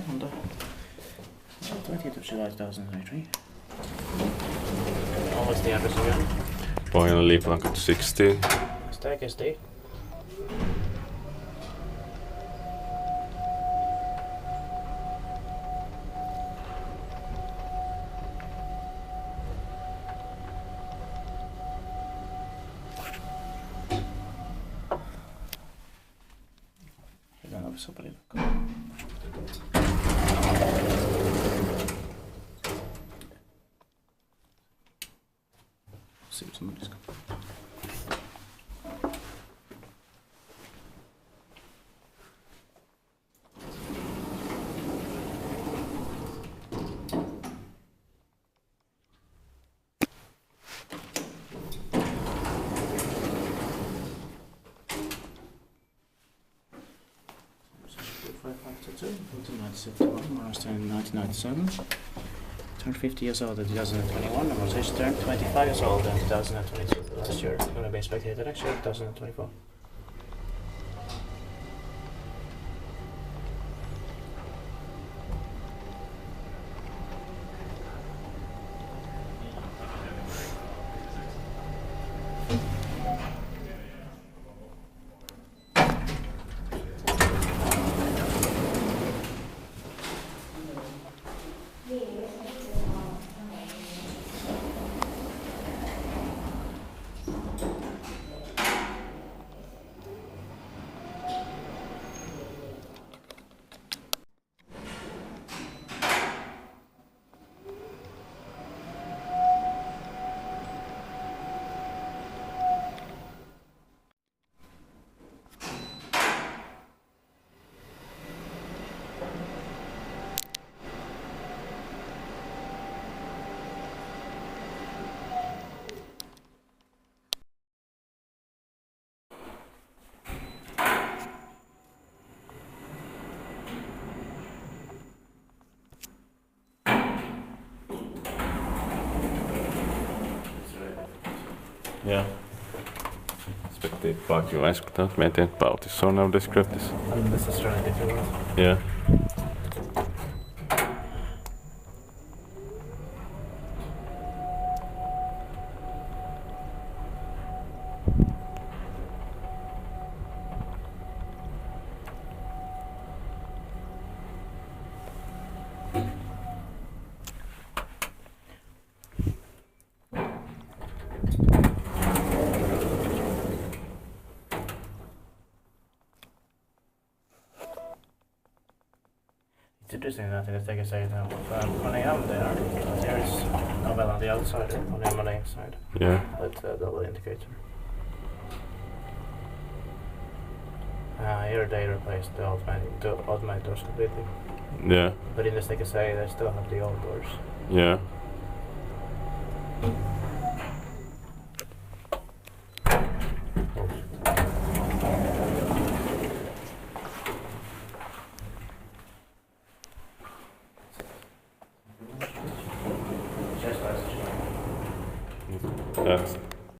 on the 20th of July 2023. What's the address again? Pohjoinen Liipolankatu 16. Stack SD. Hyvän ovessa palilukkaa. See if somebody's coming. In 1997, turned 50 years old in 2021, and was just turned 25 years old in 2022. Last year, going to be spectator next year, 2024. Yeah. Spectate parking lines without maintained bounties. So now describe this. This is really difficult. Yeah. It's interesting that they can say that Kone there, there is novel on the outside, only on the inside. Yeah. With the double indicator. Here they replaced the automatic doors completely. Yeah. But in this they can say they still have the old doors. Yeah. That's